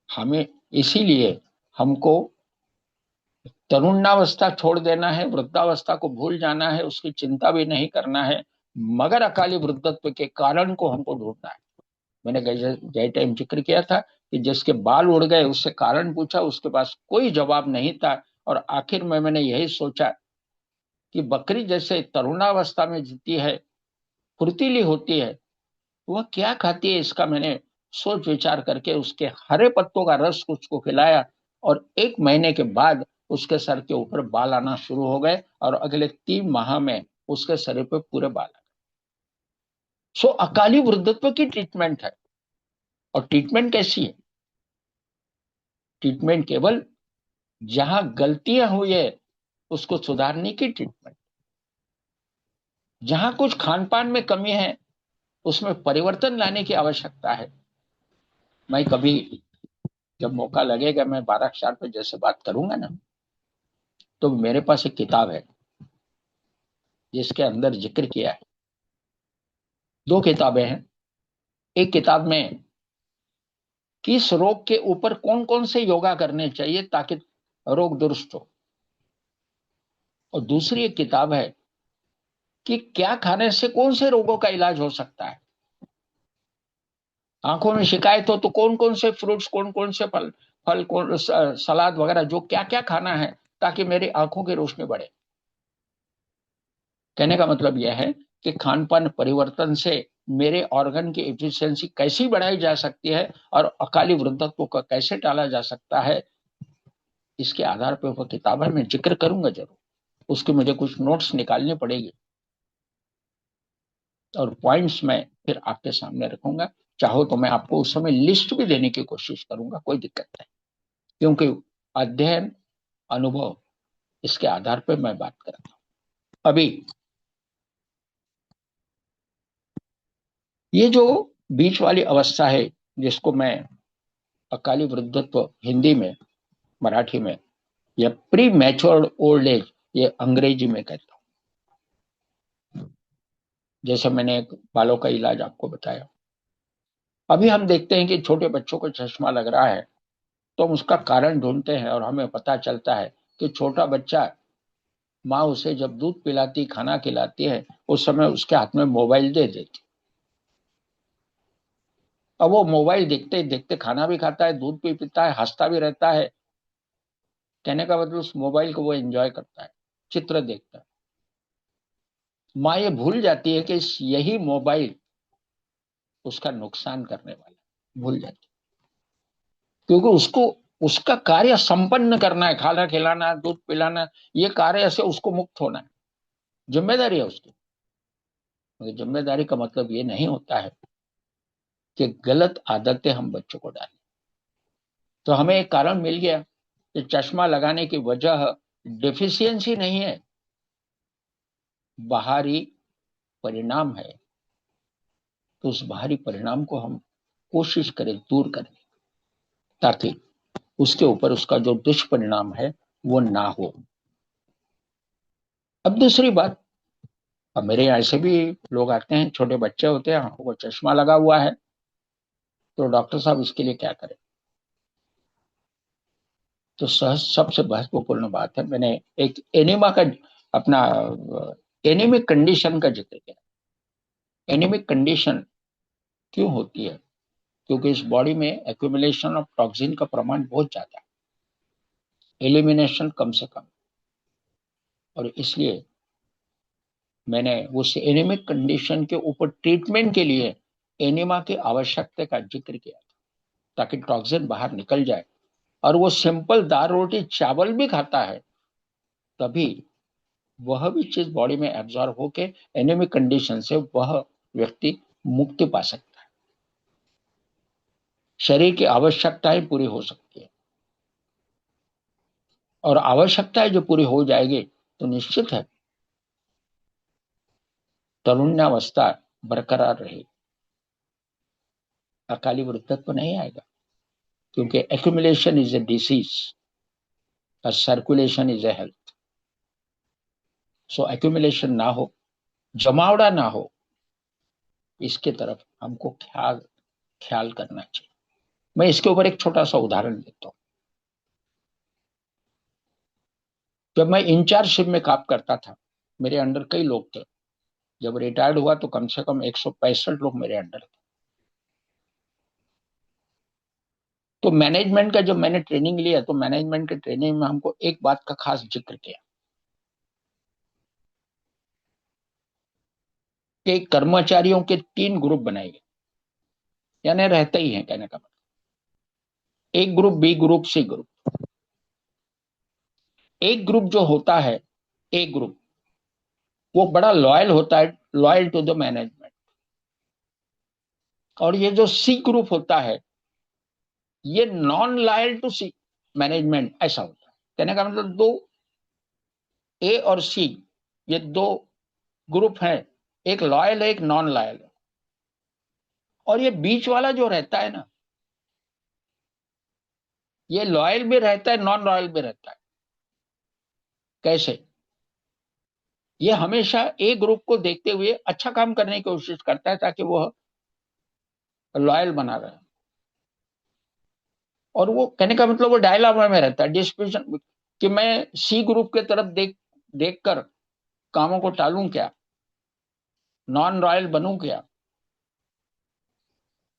हमें इसीलिए हमको तरुणावस्था छोड़ देना है, वृद्धावस्था को भूल जाना है, उसकी चिंता भी नहीं करना है, मगर अकाली वृद्धत्व के कारण को हमको ढूंढना है। मैंने जय टाइम जिक्र किया था कि जिसके बाल उड़ गए उससे कारण पूछा, उसके पास कोई जवाब नहीं था, और आखिर में मैंने यही सोचा कि बकरी जैसे तरुणावस्था में जीती है, फुर्तीली होती है, वह क्या खाती है, इसका मैंने सोच विचार करके उसके हरे पत्तों का रस उसको खिलाया, और 1 महीने के बाद उसके सर के ऊपर बाल आना शुरू हो गए, और अगले 3 माह में उसके शरीर पे पूरे बाल आ गए। सो अकाली वृद्धत्व की ट्रीटमेंट है। और ट्रीटमेंट कैसी है? ट्रीटमेंट केवल जहां गलतियां हुई है उसको सुधारने की ट्रीटमेंट, जहां कुछ खान पान में कमी है उसमें परिवर्तन लाने की आवश्यकता है। मैं कभी जब मौका लगेगा मैं 12 पे जैसे बात करूंगा ना, तो मेरे पास एक किताब है जिसके अंदर जिक्र किया है। 2 किताबें हैं। एक किताब में किस रोग के ऊपर कौन कौन से योगा करने चाहिए ताकि रोग दुरुस्त हो, और दूसरी एक किताब है कि क्या खाने से कौन से रोगों का इलाज हो सकता है। आंखों में शिकायत हो तो कौन कौन से फ्रूट्स, कौन कौन से फल फल कौन सलाद वगैरह जो क्या क्या खाना है ताकि मेरी आंखों की रोशनी बढ़े। कहने का मतलब यह है कि खान पान परिवर्तन से मेरे ऑर्गन की एफिशिएंसी कैसी बढ़ाई जा सकती है, और अकाली वृद्धत्व को कैसे टाला जा सकता है, इसके आधार पर वो किताब है। मैं जिक्र करूंगा जरूर, उसके मुझे कुछ नोट्स निकालने पड़ेगी, और पॉइंट्स मैं फिर आपके सामने रखूंगा। चाहो तो मैं आपको उस समय लिस्ट भी देने की कोशिश करूंगा, कोई दिक्कत नहीं, क्योंकि अध्ययन, अनुभव, इसके आधार पर मैं बात करता हूं। अभी ये जो बीच वाली अवस्था है जिसको मैं अकाली वृद्धत्व हिंदी में, मराठी में, या प्री मैच्योर्ड ओल्ड एज ये अंग्रेजी में कहता हूं। जैसे मैंने एक बालों का इलाज आपको बताया, अभी हम देखते हैं कि छोटे बच्चों को चश्मा लग रहा है, तो हम उसका कारण ढूंढते हैं, और हमें पता चलता है कि छोटा बच्चा, माँ उसे जब दूध पिलाती, खाना खिलाती है, उस समय उसके हाथ में मोबाइल दे देती। अब वो मोबाइल देखते देखते खाना भी खाता है, दूध भी पीता है, हंसता भी रहता है। कहने का मतलब उस मोबाइल को वो एंजॉय करता है, चित्र देखता है। माँ ये भूल जाती है कि यही मोबाइल उसका नुकसान करने वाला है, भूल जाती है, क्योंकि उसको उसका कार्य संपन्न करना है, खाना खिलाना, दूध पिलाना, ये कार्य से उसको मुक्त होना है, जिम्मेदारी है उसकी। मगर जिम्मेदारी का मतलब ये नहीं होता है कि गलत आदतें हम बच्चों को डालें। तो हमें एक कारण मिल गया कि चश्मा लगाने की वजह डेफिशिएंसी नहीं है, बाहरी परिणाम है। तो उस बाहरी परिणाम को हम कोशिश करें दूर करने, ताकि उसके ऊपर उसका जो दुष्परिणाम है वो ना हो। अब दूसरी बात, अब मेरे यहाँ ऐसे भी लोग आते हैं, छोटे बच्चे होते हैं, आंखों को चश्मा लगा हुआ है, तो डॉक्टर साहब इसके लिए क्या करें? तो सहज सबसे महत्वपूर्ण बात है, मैंने एक एनीमा का अपना एनीमिक कंडीशन का जिक्र किया। एनीमिक कंडीशन क्यों होती है? क्योंकि इस बॉडी में एक्यूमुलेशन ऑफ टॉक्सिन का प्रमाण बहुत ज्यादा है, एलिमिनेशन कम से कम। और इसलिए मैंने उस एनीमिक कंडीशन के ऊपर ट्रीटमेंट के लिए एनिमा की आवश्यकता का जिक्र किया, ताकि टॉक्सिन बाहर निकल जाए। और वो सिंपल दाल रोटी चावल भी खाता है, तभी वह भी चीज बॉडी में एब्जॉर्ब होके एनीमिक कंडीशन से वह व्यक्ति मुक्ति पा सकता है, शरीर की आवश्यकताएं पूरी हो सकती है। और आवश्यकताएं जो पूरी हो जाएगी तो निश्चित है तरुण्यावस्था बरकरार रहेगी, अकाली वृद्धत्व नहीं आएगा। क्योंकि एक्यूमुलेशन इज ए डिसीज और circulation is a health. So accumulation ना हो, जमावड़ा ना हो, इसके तरफ हमको ख्याल ख्याल करना चाहिए। मैं इसके ऊपर एक छोटा सा उदाहरण देता हूँ। जब मैं इंचार्जशिप में काम करता था, मेरे अंडर कई लोग थे। जब रिटायर्ड हुआ तो कम से कम 165 लोग मेरे अंडर थे। तो मैनेजमेंट का जब मैंने ट्रेनिंग लिया, तो मैनेजमेंट के ट्रेनिंग में हमको एक बात का खास जिक्र किया कि कर्मचारियों के 3 ग्रुप बनाए गए, यानी रहते ही हैं कहने का मतलब। एक group, B group, C group. एक ग्रुप जो होता है, एक ग्रुप, वो बड़ा लॉयल होता है, लॉयल टू द मैनेजमेंट। और ये जो सी ग्रुप होता है, ये non loyal to C management, ऐसा होता है। कहने का मतलब दो, ए और सी, ये दो ग्रुप हैं, एक लॉयल है, एक नॉन लॉयल है। और ये बीच वाला जो रहता है ना, ये लॉयल भी रहता है, नॉन लॉयल भी रहता है। कैसे? ये हमेशा ए ग्रुप को देखते हुए अच्छा काम करने की कोशिश करता है, ताकि वह लॉयल बना रहे। और वो कहने का मतलब वो डायलामा में रहता है, डिस्पोजिशन, कि मैं सी ग्रुप के तरफ देखकर कामों को टालूं क्या, नॉन रॉयल बनूं क्या।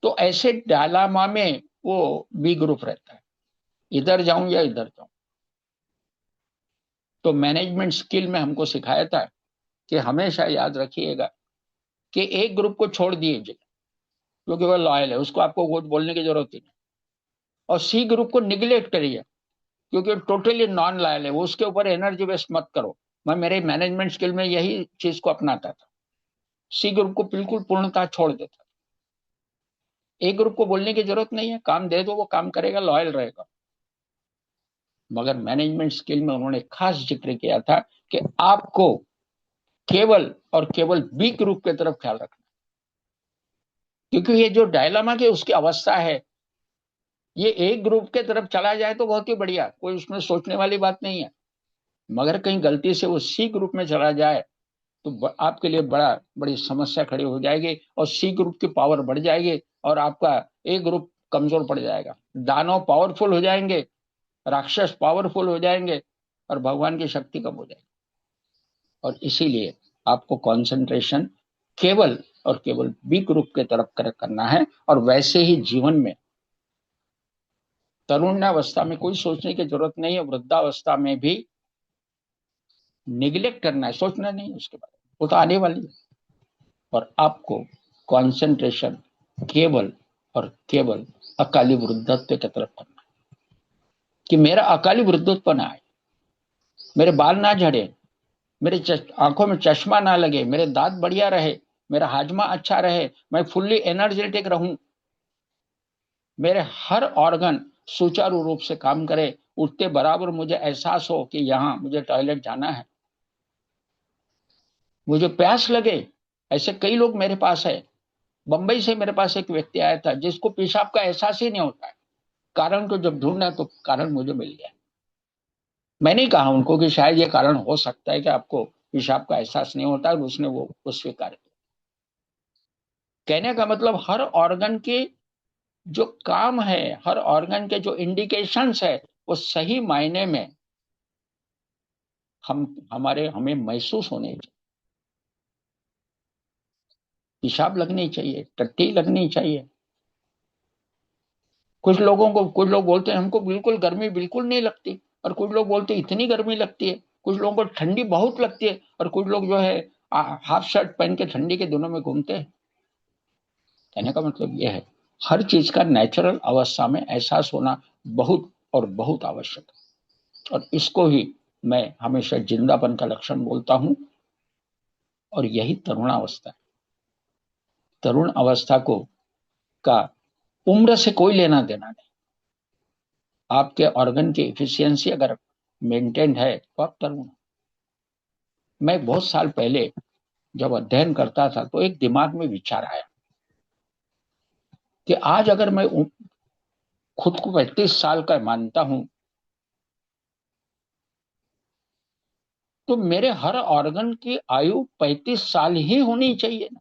तो ऐसे डायलामा में वो बी ग्रुप रहता है, इधर जाऊं या इधर जाऊं। तो मैनेजमेंट स्किल में हमको सिखाया था कि हमेशा याद रखिएगा कि एक ग्रुप को छोड़ दीजिए, क्योंकि वह लॉयल है, उसको आपको कुछ बोलने की जरूरत ही नहीं। और सी ग्रुप को निगलेक्ट करिए, क्योंकि टोटली नॉन लॉयल है, वो उसके ऊपर एनर्जी वेस्ट मत करो। मैं मेरे मैनेजमेंट स्किल में यही चीज को अपनाता था, सी ग्रुप को बिल्कुल पूर्णतः छोड़ देता। ए ग्रुप को बोलने की जरूरत नहीं है, काम दे दो, वो काम करेगा, लॉयल रहेगा। मगर मैनेजमेंट स्किल में उन्होंने खास जिक्र किया था कि आपको केवल और केवल बी ग्रुप की तरफ ख्याल रखना, क्योंकि ये जो डायलामा की उसकी अवस्था है, ये एक ग्रुप के तरफ चला जाए तो बहुत ही बढ़िया, कोई उसमें सोचने वाली बात नहीं है। मगर कहीं गलती से वो सी ग्रुप में चला जाए तो आपके लिए बड़ी समस्या खड़ी हो जाएगी, और सी ग्रुप की पावर बढ़ जाएगी, और आपका ए ग्रुप कमजोर पड़ जाएगा। दानव पावरफुल हो जाएंगे, राक्षस पावरफुल हो जाएंगे, और भगवान की शक्ति कम हो जाएगी। और इसीलिए आपको कंसंट्रेशन केवल और केवल बी ग्रुप के तरफ करना है। और वैसे ही जीवन में तरुणावस्था में कोई सोचने की जरूरत नहीं है, वृद्धावस्था में भी निगलेक्ट करना है, सोचना नहीं उसके बारे में, वो तो आने वाली है। और आपको कंसंट्रेशन केवल और केवल अकाली वृद्धत्व की तरफ करना है, कि मेरा अकाली वृद्धत्व ना आए, मेरे बाल ना झड़े, मेरे आंखों में चश्मा ना लगे, मेरे दांत बढ़िया रहे, मेरा हाजमा अच्छा रहे, मैं फुल्ली एनर्जेटिक रहूं, मेरे हर ऑर्गन सुचारू रूप से काम करे, उठते बराबर मुझे एहसास हो कि यहाँ मुझे टॉयलेट जाना है, मुझे प्यास लगे। ऐसे कई लोग मेरे पास है। बंबई से मेरे पास एक व्यक्ति आया था जिसको पेशाब का एहसास ही नहीं होता है। कारण को जब ढूंढा तो कारण मुझे मिल गया। मैंने कहा उनको कि शायद ये कारण हो सकता है कि आपको पेशाब का एहसास नहीं होता, और उसने वो स्वीकार किया। कहने का मतलब हर ऑर्गन के जो काम है, हर ऑर्गन के जो इंडिकेशंस है, वो सही मायने में हमें महसूस होने चाहिए। पेशाब लगनी चाहिए, टट्टी लगनी चाहिए। कुछ लोग बोलते हैं हमको बिल्कुल गर्मी बिल्कुल नहीं लगती, और कुछ लोग बोलते हैं इतनी गर्मी लगती है। कुछ लोगों को ठंडी बहुत लगती है, और कुछ लोग जो है हाफ शर्ट पहन के ठंडी के दिनों में घूमते हैं। कहने का मतलब यह है, हर चीज का नेचुरल अवस्था में एहसास होना बहुत और बहुत आवश्यक है। और इसको ही मैं हमेशा जिंदापन का लक्षण बोलता हूं। और यही तरुणावस्था है। तरुण अवस्था को का उम्र से कोई लेना देना नहीं। आपके ऑर्गन की एफिशिएंसी अगर मेंटेन है तो आप तरुण। मैं बहुत साल पहले जब अध्ययन करता था तो एक दिमाग में विचार आया कि आज अगर मैं खुद को 35 साल का मानता हूं, तो मेरे हर ऑर्गन की आयु 35 साल ही होनी चाहिए ना।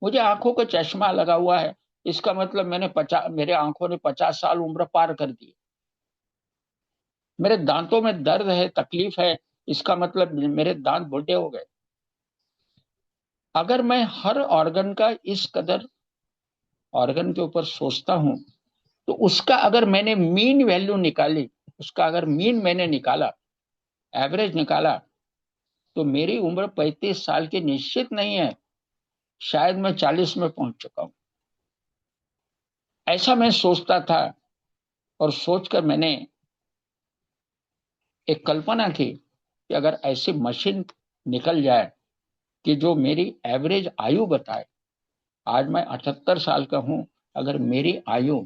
मुझे आंखों का चश्मा लगा हुआ है, इसका मतलब मेरे आंखों ने 50 साल उम्र पार कर दी। मेरे दांतों में दर्द है, तकलीफ है, इसका मतलब मेरे दांत बूढ़े हो गए। अगर मैं हर ऑर्गन का इस कदर ऑर्गन के ऊपर सोचता हूं, तो उसका अगर मैंने मीन वैल्यू निकाली, उसका अगर मीन मैंने निकाला, एवरेज निकाला, तो मेरी उम्र 35 साल की निश्चित नहीं है। शायद मैं 40 में पहुंच चुका हूं। ऐसा मैं सोचता था, और सोचकर मैंने एक कल्पना की कि अगर ऐसी मशीन निकल जाए कि जो मेरी एवरेज आयु बताए। आज मैं 78 साल का हूं। अगर मेरी आयु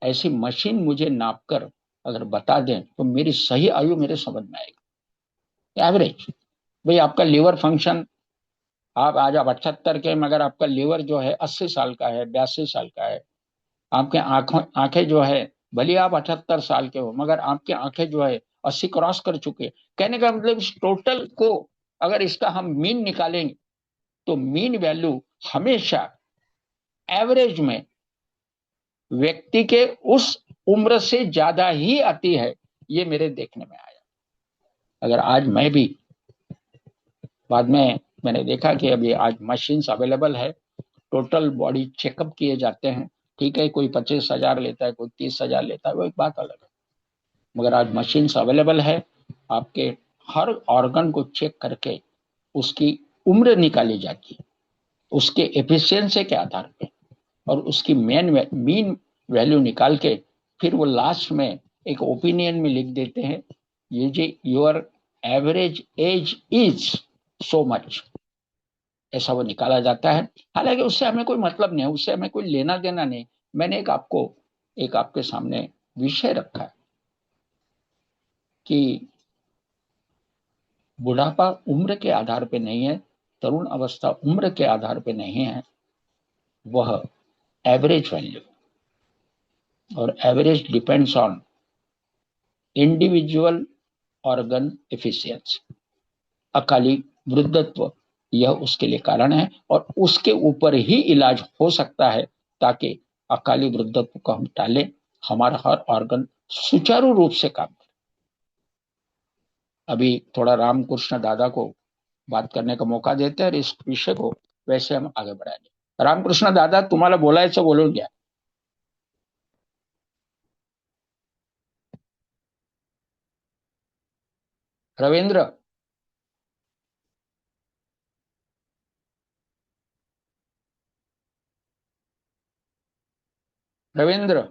ऐसी मशीन मुझे नापकर अगर बता दें, तो मेरी सही आयु मेरे समझ में आएगी। एवरेज भाई, आपका लीवर फंक्शन, आप आज आप 78 के, मगर आपका लीवर जो है 80 साल का है, 82 साल का है। आपके आंखें जो है, भले आप 78 साल के हो, मगर आपकी आंखें जो है 80 क्रॉस कर चुके हैं। कहने का मतलब इस टोटल को अगर इसका हम मीन निकालेंगे, तो मीन वैल्यू हमेशा एवरेज में व्यक्ति के उस उम्र से ज्यादा ही आती है। ये मेरे देखने में आया। अगर आज मैं भी, बाद में मैंने देखा कि अभी आज मशीन्स अवेलेबल है, टोटल बॉडी चेकअप किए जाते हैं। ठीक है, कोई 25,000 लेता है, कोई 30,000 लेता है, वो एक बात अलग है। मगर आज मशीन्स अवेलेबल है, आपके हर ऑर्गन को चेक करके उसकी उम्र निकाली जाती है, उसके एफिशिएंसी के आधार पे, और उसकी मीन वैल्यू निकाल के फिर वो लास्ट में एक ओपिनियन में लिख देते हैं, ये जी your average age is so much. ऐसा वो निकाला जाता है। हालांकि उससे हमें कोई मतलब नहीं है, उससे हमें कोई लेना देना नहीं। मैंने एक आपके सामने विषय रखा है कि बुढ़ापा उम्र के आधार पे नहीं है, तरुण अवस्था उम्र के आधार पे नहीं है, वह एवरेज वैल्यू। और average depends on individual organ efficiency. अकाली वृद्धत्व यह उसके लिए कारण है, और उसके ऊपर ही इलाज हो सकता है, ताकि अकाली वृद्धत्व को हम टालें, हमारा हर ऑर्गन सुचारू रूप से काम करे। अभी थोड़ा रामकृष्ण दादा को बात करने का मौका देते हैं, और इस विषय को वैसे हम आगे बढ़ाएंगे। रामकृष्ण दादा, तुम्हाला बोलायचं बोलून घ्या। रवींद्र, रवींद्र।